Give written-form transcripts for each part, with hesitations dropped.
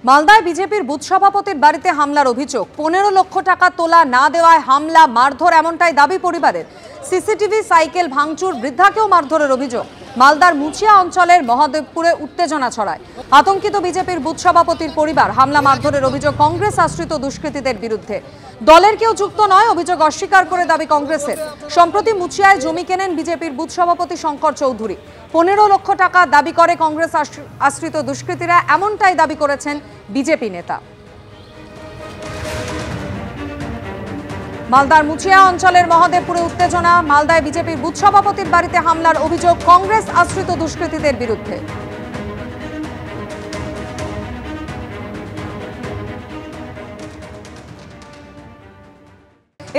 মালদায় বিজেপির বুথ সভাপতির বাড়িতে হামলার অভিযোগ। 15 লক্ষ টাকা তোলা না দেওয়ায় হামলা, মারধর এমনটাই দাবি পরিবারের। সিসিটিভি, সাইকেল ভাঙচুর, বৃদ্ধাকেও মারধরের অভিযোগ। মালদার মুচিয়া অঞ্চলের মহাদেবপুরে উত্তেজনা ছড়ায়। আতঙ্কিত বিজেপির বুথ সভাপতির পরিবার। হামলা মারধরের অভিযোগ কংগ্রেস আশ্রিত দুষ্কৃতীদের বিরুদ্ধে। দলের কেউ যুক্ত নয়, অভিযোগ অস্বীকার করে দাবি কংগ্রেসের। সম্প্রতি মুচিয়ায় জমি কেনেন বিজেপির বুথ সভাপতি শঙ্কর চৌধুরী। 15 লক্ষ টাকা দাবি করে কংগ্রেস আশ্রিত দুষ্কৃতীরা, এমনটাই দাবি করেছেন বিজেপি নেতা। মালদার মুচিয়া অঞ্চলের মহাদেবপুরে উত্তেজনা। মালদায় বিজেপির বুথ সভাপতির বাড়িতে হামলার অভিযোগ কংগ্রেস আশ্রিত দুষ্কৃতীদের বিরুদ্ধে।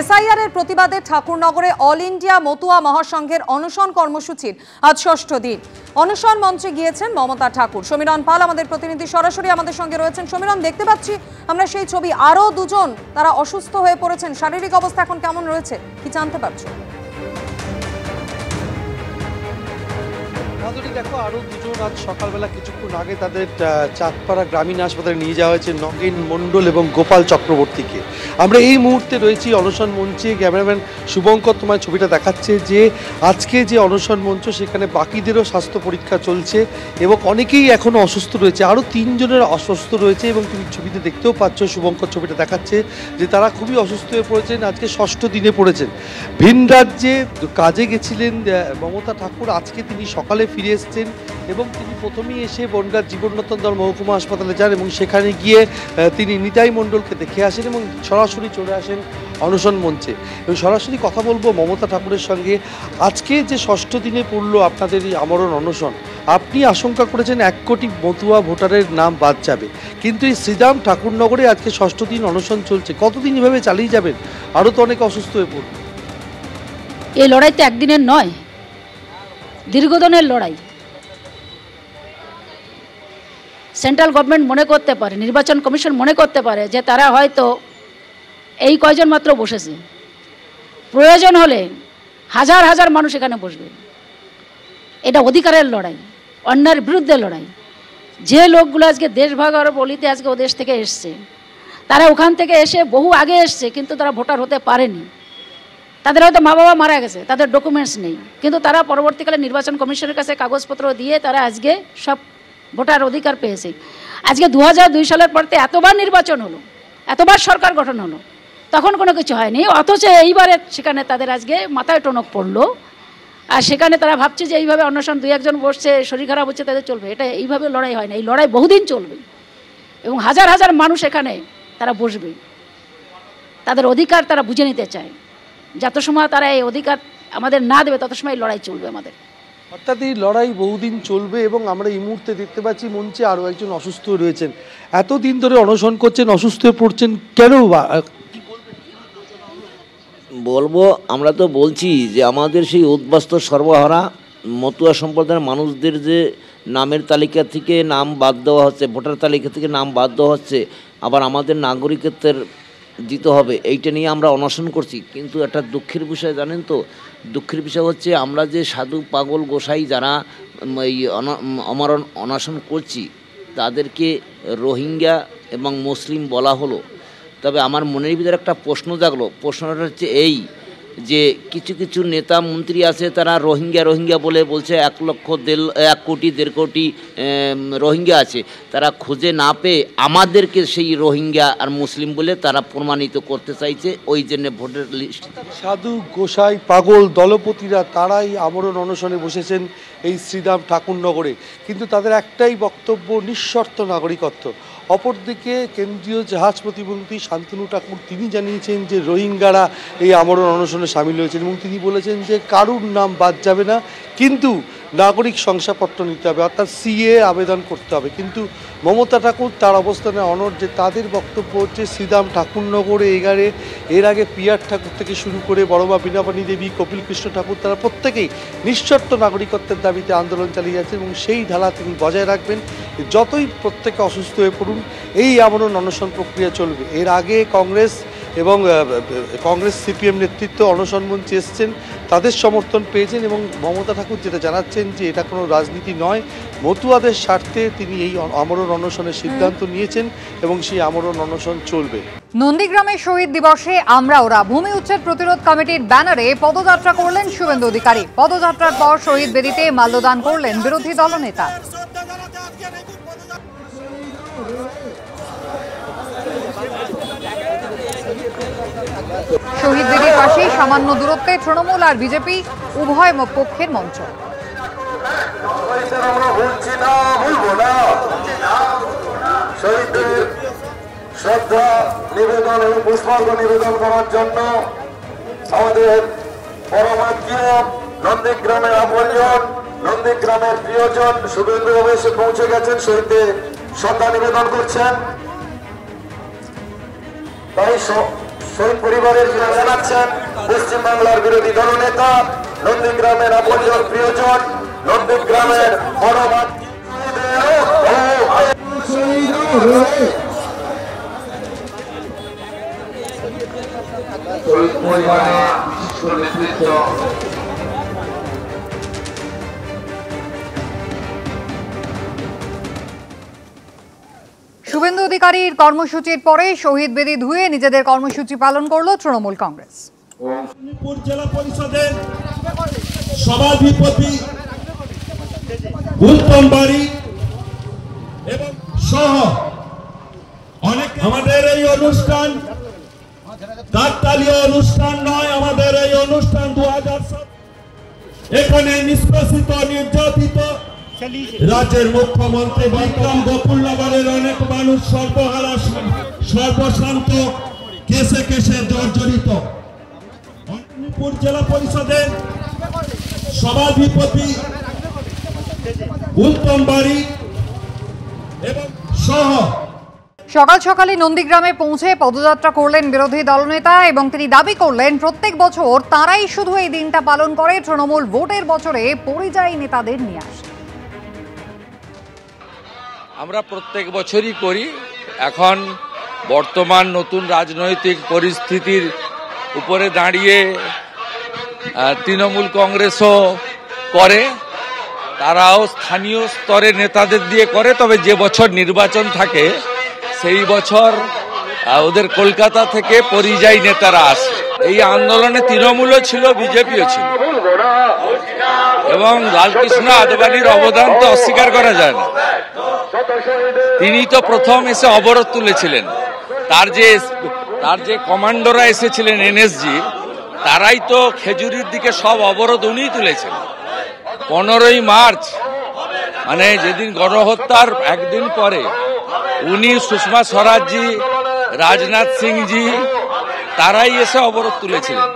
এসআইআর এর প্রতিবাদে ঠাকুরনগরে অল ইন্ডিয়া মতুয়া মহাসংঘের অনশন কর্মসূচির আজ ৬ষ্ঠ দিন। অনশন মঞ্চে গিয়েছেন মমতা ঠাকুর। সমীরণ পাল আমাদের প্রতিনিধি সরাসরি আমাদের সঙ্গে রয়েছেন। সমীরণ, দেখতে পাচ্ছি আমরা সেই ছবি, আরো দুজন তারা অসুস্থ হয়ে পড়েছেন। শারীরিক অবস্থা এখন কেমন রয়েছে, কি জানতে পারছো? দেখো, আরো দুজন আজ সকালবেলা কিছুক্ষণ আগে তাদের চাঁদপাড়া গ্রামীণ হাসপাতালে নিয়ে যাওয়া হয়েছে, নগেন মণ্ডল এবং গোপাল চক্রবর্তীকে। আমরা এই মুহূর্তে রয়েছি অনশন মঞ্চে। ক্যামেরাম্যান শুভঙ্কর তোমার ছবিটা দেখাচ্ছে যে আজকে যে অনশন মঞ্চ, সেখানে বাকিদেরও স্বাস্থ্য পরীক্ষা চলছে এবং অনেকেই এখনও অসুস্থ রয়েছে। আরও 3 জনের অসুস্থ রয়েছে এবং তুমি ছবিতে দেখতেও পাচ্ছ, শুভঙ্কর ছবিটা দেখাচ্ছে যে তারা খুবই অসুস্থ হয়ে পড়েছেন। আজকে 6ষ্ঠ দিনে পড়েছেন। ভিন রাজ্যে কাজে গেছিলেন মমতা ঠাকুর, আজকে তিনি সকালে ফিরে এসছেন এবং তিনি প্রথমেই এসে বনগাঁ জীবনরতন দল মহকুমা হাসপাতালে যান এবং সেখানে গিয়ে তিনি নিতাই মণ্ডলকে দেখে আসেন এবং সরাসরি চলে আসেন অনশন মঞ্চে এবং সরাসরি কথা বলবো মমতা ঠাকুরের সঙ্গে। আজকে যে 6ষ্ঠ দিনে পড়লো আপনাদের এই আমরণ অনশন, আপনি আশঙ্কা করেছেন 1 কোটি মতুয়া ভোটারের নাম বাদ যাবে, কিন্তু এই শ্রীরাম ঠাকুরনগরে আজকে 6ষ্ঠ দিন অনশন চলছে। কতদিন এভাবে চালিয়ে যাবেন? আরও তো অনেক অসুস্থ হয়ে পড়বে। এই লড়াই তো একদিনের নয়, দীর্ঘদিনের লড়াই। সেন্ট্রাল গভর্নমেন্ট মনে করতে পারে, নির্বাচন কমিশন মনে করতে পারে যে তারা হয়তো এই কয়জন মাত্র বসেছে, প্রয়োজন হলে হাজার হাজার মানুষ এখানে বসবে। এটা অধিকারের লড়াই, অন্যায়ের বিরুদ্ধে লড়াই। যে লোকগুলো আজকে দেশ ভাগার বলিতে আজকে ও দেশ থেকে এসছে, তারা ওখান থেকে এসে বহু আগে এসছে, কিন্তু তারা ভোটার হতে পারেনি। তাদের হয়তো মা বাবা মারা গেছে, তাদের ডকুমেন্টস নেই, কিন্তু তারা পরবর্তীকালে নির্বাচন কমিশনের কাছে কাগজপত্র দিয়ে তারা আজকে সব ভোটার অধিকার পেয়েছে। আজকে 2002 সালের পরতে এতবার নির্বাচন হলো, এতবার সরকার গঠন হলো, তখন কোনো কিছু হয়নি। অথচ এইবারে সেখানে তাদের আজকে মাথায় টনক পড়লো, আর সেখানে তারা ভাবছে যে এইভাবে অনশন 2-1 জন বসছে, শরীর খারাপ হচ্ছে, তাদের চলবে। এটা এইভাবে লড়াই হয় না, এই লড়াই বহুদিন চলবে এবং হাজার হাজার মানুষ এখানে তারা বসবে। তাদের অধিকার তারা বুঝে নিতে চায়। যত সময় তারা এই অধিকার আমাদের না দেবে, তত সময় লড়াই চলবে আমাদের। অর্থাৎ এই লড়াই বহুদিন চলবে এবং আমরা এই মুহূর্তে দেখতে পাচ্ছি মঞ্চে আরও একজন অসুস্থ রয়েছেন। এতদিন ধরে অনশন করছেন, অসুস্থ হয়ে পড়ছেন কেন? বলবো, আমরা তো বলছি যে আমাদের সেই উদ্বাস্তু সর্বহারা মতুয়া সম্প্রদায়ের মানুষদের যে নামের তালিকা থেকে নাম বাদ দেওয়া হচ্ছে, ভোটার তালিকা থেকে নাম বাদ দেওয়া হচ্ছে, আবার আমাদের নাগরিকত্বের দিতে হবে, এইটা নিয়ে আমরা অনশন করছি। কিন্তু একটা দুঃখের বিষয় জানেন তো, দুঃখের বিষয় হচ্ছে আমরা যে সাধু পাগল গোসাই যারা এই আমরণ অনশন করছি, তাদেরকে রোহিঙ্গা এবং মুসলিম বলা হলো। তবে আমার মনের ভিতরে একটা প্রশ্ন জাগলো। প্রশ্নটা হচ্ছে এই যে কিছু কিছু নেতা মন্ত্রী আছে, তারা রোহিঙ্গা রোহিঙ্গা বলে বলছে 1 কোটি 1.5 কোটি রোহিঙ্গা আছে, তারা খুঁজে না পেয়ে আমাদেরকে সেই রোহিঙ্গা আর মুসলিম বলে তারা প্রমাণিত করতে চাইছে, ওই জন্য ভোটের লিস্ট। সাধু গোসাই পাগল দলপতিরা তারাই আমরণ অনশনে বসেছেন এই শ্রীরাম ঠাকুরনগরে, কিন্তু তাদের একটাই বক্তব্য, নিঃশর্ত নাগরিকত্ব। অপরদিকে কেন্দ্রীয় জাহাজ প্রতিমন্ত্রী শান্তনু ঠাকুর তিনি জানিয়েছেন যে রোহিঙ্গারা এই আমরণ অনশনে সামিল হয়েছেন এবং তিনি বলেছেন যে কারুর নাম বাদ যাবে না, কিন্তু নাগরিক শংসাপত্র নিতে হবে, অর্থাৎ সিএ আবেদন করতে হবে। কিন্তু মমতা ঠাকুর তার অবস্থানে অনড়, যে তাদের বক্তব্য হচ্ছে শ্রীরাম ঠাকুরনগরে এর আগে পিয়ার ঠাকুর থেকে শুরু করে বড়মা বীণাপাণি দেবী, কপিল কৃষ্ণ ঠাকুর, তারা প্রত্যেকেই নিঃশর্ত নাগরিকত্বের দাবিতে আন্দোলন চালিয়ে যাচ্ছেন এবং সেই ধারা তিনি বজায় রাখবেন। যতই প্রত্যেকে অসুস্থ হয়ে পড়ুন, এই আমরণ অনশন প্রক্রিয়া চলবে। এর আগে কংগ্রেস এবং কংগ্রেস সিপিএম নেতৃত্ব অনশন মঞ্চে এসছেন, তাদের সমর্থন পেয়েছেন এবং মমতা ঠাকুর যেটা জানাচ্ছেন যে এটা কোনো রাজনীতি নয়, মতুয়াদের স্বার্থে তিনি এই আমরণ অনশনের সিদ্ধান্ত নিয়েছেন এবং সেই আমরণ অনশন চলবে। নন্দীগ্রামে শহীদ দিবসে আমরা ওরা ভূমি উচ্ছেদ প্রতিরোধ কমিটির ব্যানারে পদযাত্রা করলেন শুভেন্দু অধিকারী। পদযাত্রার পর শহীদ বেদিতে মাল্যদান করলেন বিরোধী দলনেতা। শহীদ বেদির পাশে সামান্য দূরত্বে তৃণমূল আর বিজেপি উভয় পক্ষের মঞ্চ। শ্রদ্ধা নিবেদন এবং পুষ্পার্ঘ নিবেদন করার জন্য আমাদের পরমাত্মীয় নন্দীগ্রামের আপনজন, নন্দীগ্রামের প্রিয়জন শুভেন্দু এসে পৌঁছে গেছেন, শহীদদের শ্রদ্ধা নিবেদন করছেন। তাই শহীদ পরিবারের জানাচ্ছেন পশ্চিমবাংলার বিরোধী দলনেতা, নন্দীগ্রামের আপনজন প্রিয়জন, নন্দীগ্রামের শুভেন্দু অধিকারীর কর্মসূচির পরে শহীদ বেদি ধুয়ে নিজেদের কর্মসূচি পালন করল তৃণমূল কংগ্রেস। জেলা পরিষদের সভাধিপতি উত্তম বাড়ি এবং সহ অনেক আমাদের এই অনুষ্ঠান কাকতালীয় অনুষ্ঠান নয়, আমাদের এই অনুষ্ঠান 2007 এখানে নিষ্কাশিত নির্যাতিত রাজ্যের মুখ্যমন্ত্রী বিক্রম গোকুলনগরের অনেক মানুষ সর্বহারা সর্বশান্ত কেসে কেসে জর্জরিত। অন্তর্পুর জেলা পরিষদের সভাধিপতি উত্তম বাড়ি এবং সহ সকাল সকালে নন্দীগ্রামে পৌঁছে পদযাত্রা করলেন বিরোধী দলনেতা এবং তিনি দাবি করলেন প্রত্যেক বছর তারাই শুধু এই দিনটা পালন করে, তৃণমূল ভোটের বছরে পরিযায়ী নেতাদের নিয়ে আসে। আমরা প্রত্যেক বছরই করি। এখন বর্তমান নতুন রাজনৈতিক পরিস্থিতির উপরে দাঁড়িয়ে তৃণমূল কংগ্রেসও করে, তারাও স্থানীয় স্তরে নেতাদের দিয়ে করে। তবে যে বছর নির্বাচন থাকে সেই বছর ওদের কলকাতা থেকে পরিযায়ী নেতারা আসে। এই আন্দোলনে তৃণমূলও ছিল, বিজেপিও ছিল এবং লালকৃষ্ণ আদবানির অবদান তো অস্বীকার করা যায় না। তিনি তো প্রথম এসে অবরোধ তুলেছিলেন। তার যে কমান্ডোরা এসেছিলেন এনএসজি, তারাই তো খেজুরির দিকে সব অবরোধ উনিই তুলেছিলেন। 15ই মার্চ মানে যেদিন গণহত্যার একদিন পরে উনি, সুষমা স্বরাজজি, রাজনাথ সিংজি তারাই এসে অবরোধ তুলেছিলেন।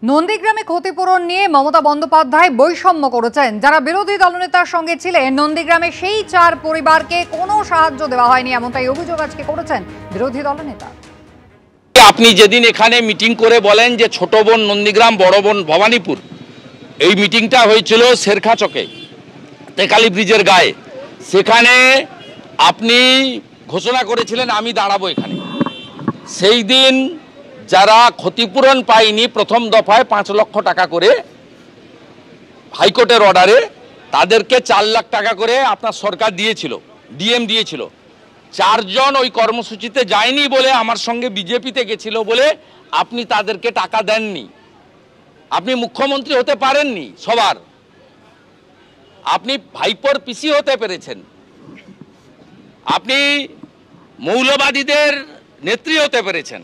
নন্দীগ্রামে ক্ষতিপূরণ নিয়ে মমতা বন্দ্যোপাধ্যায় বৈষম্য করেছেন। যারা বিরোধী দলনেতার সঙ্গে ছিলেন নন্দীগ্রামে সেই 4 পরিবারকে কোনো সাহায্য দেওয়া হয়নি, এমনটাই অভিযোগ আজকে করেছেন বিরোধী দলনেতা। আপনি যেদিন এখানে মিটিং করে বলেন যে ছোট বোন নন্দীগ্রাম, বড় বোন ভবানীপুর, এই মিটিংটা হয়েছিল শেরখা চকে, তেকালি ব্রিজের গায়ে। সেখানে আপনি ঘোষণা করেছিলেন আমি দাঁড়াবো এখানে। সেই দিন যারা ক্ষতিপূরণ পায়নি প্রথম দফায় 5 লক্ষ টাকা করে হাইকোর্টের অর্ডারে, তাদেরকে 4 লাখ টাকা করে আপনার সরকার দিয়েছিল, ডিএম দিয়েছিল। 4 জন ওই কর্মসূচিতে যায়নি বলে, আমার সঙ্গে বিজেপিতে গেছিল বলে আপনি তাদেরকে টাকা দেননি। আপনি মুখ্যমন্ত্রী হতে পারেননি সবার, আপনি ভাইপোর পিসি হতে পেরেছেন, আপনি মৌলবাদীদের নেত্রী হতে পেরেছেন,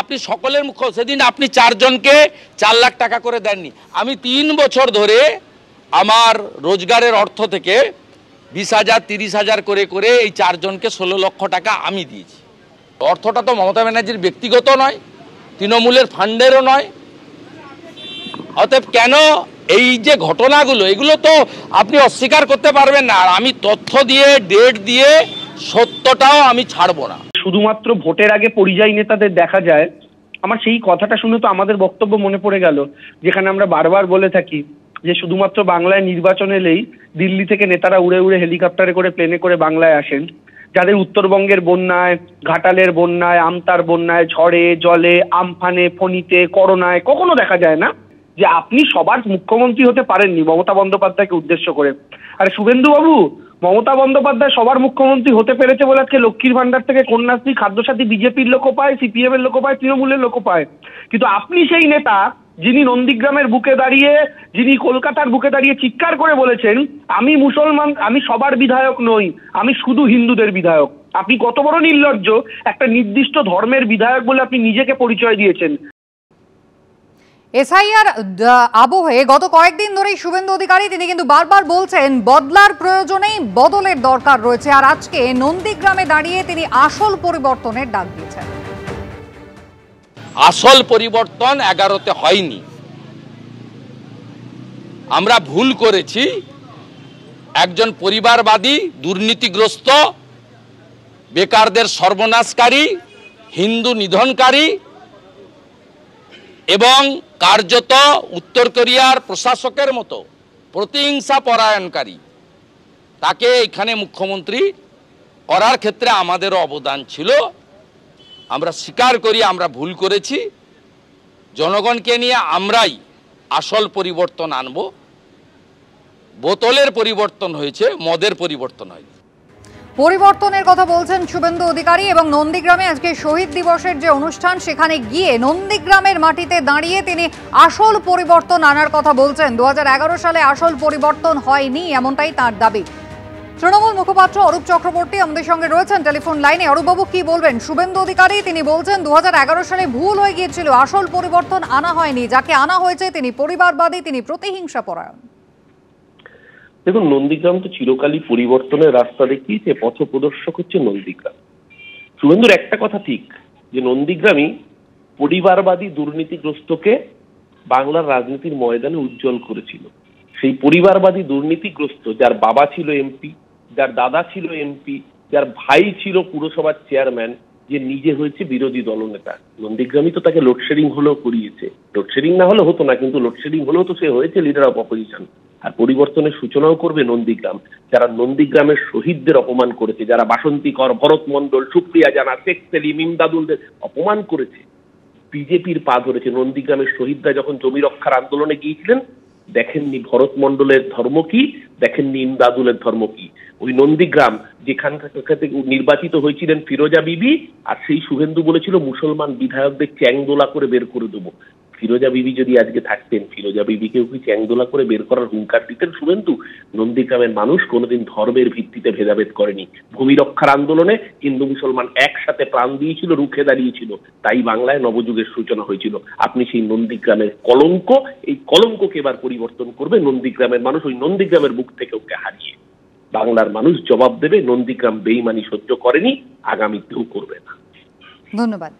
আপনি সকলের মুখ্য। সেদিন আপনি 4 জনকে 4 লাখ টাকা করে দেননি। আমি 3 বছর ধরে আমার রোজগারের অর্থ থেকে 20,000 30,000 করে করে এই 4 জনকে 16 লক্ষ টাকা আমি দিয়েছি। অর্থটা তো মমতা ব্যানার্জির ব্যক্তিগত নয়, তৃণমূলের ফান্ডেরও নয়। অতএব কেন এই যে ঘটনাগুলো, এগুলো তো আপনি অস্বীকার করতে পারবেন না। আর আমি তথ্য দিয়ে, ডেট দিয়ে, সত্যটাও আমি ছাড়বো না। শুধুমাত্র ভোটের আগে পরিযায়ী নেতাদের দেখা যায়, আমার সেই কথাটা শুনে তো আমাদের বক্তব্য মনে পড়ে গেল, যেখানে আমরা বারবার বলে থাকি যে শুধুমাত্র বাংলায় নির্বাচন এলেই দিল্লি থেকে নেতারা উড়ে উড়ে হেলিকপ্টারে করে, প্লেনে করে বাংলায় আসেন। যাদের উত্তরবঙ্গের বন্যায়, ঘাটালের বন্যায়, আমতার বন্যায়, ঝড়ে জলে, আমফানে, ফণিতে, করোনায় কখনো দেখা যায় না যে আপনি সবার মুখ্যমন্ত্রী হতে পারেননি মমতা বন্দ্যোপাধ্যায়কে উদ্দেশ্য করে। আরে শুভেন্দু বাবু, মমতা বন্দ্যোপাধ্যায় সবার মুখ্যমন্ত্রী হতে পেরেছে বলে আজকে লক্ষ্মীর ভান্ডার থেকে কন্যাশ্রী, খাদ্যসাথী বিজেপির লোকও পায়, সিপিএম এর লোকও পায়, তৃণমূলের লোকও পায়। কিন্তু আপনি সেই নেতা যিনি নন্দীগ্রামের বুকে দাঁড়িয়ে, যিনি কলকাতার বুকে দাঁড়িয়ে চিৎকার করে বলেছেন আমি মুসলমান, আমি সবার বিধায়ক নই, আমি শুধু হিন্দুদের বিধায়ক। আপনি কত বড় নির্লজ্জ, একটা নির্দিষ্ট ধর্মের বিধায়ক বলে আপনি নিজেকে পরিচয় দিয়েছেন। এসআইআর আবহে গত কয়েকদিন ধরেই শুভেন্দু অধিকারী তিনি কিন্তু বারবার বলছেন বদলার প্রয়োজনেই বদলের দরকার রয়েছে, আর আজকে নন্দীগ্রামে দাঁড়িয়ে তিনি আসল পরিবর্তনের ডাক দিয়েছেন। আসল পরিবর্তন 11তে হয়নি, আমরা ভুল করেছি। একজন পরিবারবাদী, দুর্নীতিগ্রস্ত, বেকারদের সর্বনাশকারী, হিন্দু নিধনকারী এবং কার্যত উত্তর কোরিয়ার প্রশাসকের মতো প্রতিহিংসা পরায়ণকারী, তাকে এখানে মুখ্যমন্ত্রী করার ক্ষেত্রে আমাদেরও অবদান ছিল। আমরা স্বীকার করি আমরা ভুল করেছি। জনগণকে নিয়ে আমরাই আসল পরিবর্তন আনব। বোতলের পরিবর্তন হয়েছে, মদের পরিবর্তন হয়নি। পরিবর্তনের কথা বলছেন শুভেন্দু অধিকারী এবং নন্দীগ্রামে আজকে শহীদ দিবসের যে অনুষ্ঠান সেখানে গিয়ে নন্দীগ্রামের মাটিতে দাঁড়িয়ে তিনি আসল পরিবর্তন আনার কথা বলছেন। 2011 সালে আসল পরিবর্তন হয়নি এমনটাই তার দাবি। তৃণমূল মুখপাত্র অরূপ চক্রবর্তী আমাদের সঙ্গে রয়েছেন টেলিফোন লাইনে। অরূপবাবু, কি বলবেন? শুভেন্দু অধিকারী তিনি বলছেন 2011 সালে ভুল হয়ে গিয়েছিল, আসল পরিবর্তন আনা হয়নি, যাকে আনা হয়েছে তিনি পরিবারবাদী, তিনি প্রতিহিংসা পরায়ণ। দেখুন, নন্দীগ্রাম তো চিরকালই পরিবর্তনের রাস্তা দেখিয়েছে, পথ প্রদর্শক হচ্ছে নন্দীগ্রাম। শুভেন্দুর একটা কথা ঠিক যে নন্দীগ্রামই পরিবারবাদী দুর্নীতিগ্রস্তকে বাংলার রাজনীতির ময়দানে উজ্জ্বল করেছিল। সেই পরিবারবাদী দুর্নীতিগ্রস্ত, যার বাবা ছিল এমপি, যার দাদা ছিল এমপি, যার ভাই ছিল পুরসভার চেয়ারম্যান, যে নিজে হয়েছে বিরোধী দলনেতা, নন্দীগ্রামই তো তাকে লোডশেডিং হলেও করিয়েছে। লোডশেডিং না হলে হতো না, কিন্তু লোডশেডিং হলেও তো সে হয়েছে লিডার অফ অপোজিশন। আর পরিবর্তনের সূচনাও করবে নন্দীগ্রাম, যারা নন্দীগ্রামের শহীদদের অপমান করেছে, যারা বাসন্তী কর, ভরত মন্ডল, সুপ্রিয়া জানা, শেখ সেলিম, ইমদাদুলদের অপমান করেছে, বিজেপির পা ধরেছে। নন্দীগ্রামের শহীদরা যখন জমি রক্ষার আন্দোলনে গিয়েছিলেন দেখেননি ভরত মন্ডলের ধর্ম কি, দেখেননি ইমদাদুলের ধর্ম কি। ওই নন্দীগ্রাম যেখান থেকে নির্বাচিত হয়েছিলেন ফিরোজা বিবি, আর সেই শুভেন্দু বলেছিল মুসলমান বিধায়কদের চ্যাংদোলা করে বের করে দেবো। ফিরোজা বিবি যদি আজকে থাকতেন, ফিরোজা বিবিকেও কি চ্যাংদোলা করে বের করার হুঙ্কার দিতেন শুভেন্দু? নন্দীগ্রামের মানুষ কোনোদিন ধর্মের ভিত্তিতে ভেদাভেদ করেনি। ভূমি রক্ষার আন্দোলনে হিন্দু মুসলমান একসাথে প্রাণ দিয়েছিল, রুখে দাঁড়িয়েছিল, তাই বাংলায় নবযুগের সূচনা হয়েছিল। আপনি সেই নন্দীগ্রামের কলঙ্ক, এই কলঙ্ককে এবার পরিবর্তন করবে নন্দীগ্রামের মানুষ। ওই নন্দীগ্রামের বুক থেকে ওকে হারিয়ে বাংলার মানুষ জবাব দেবে। নন্দীগ্রাম বেইমানি সহ্য করেনি, আগামীতেও করবে না। ধন্যবাদ।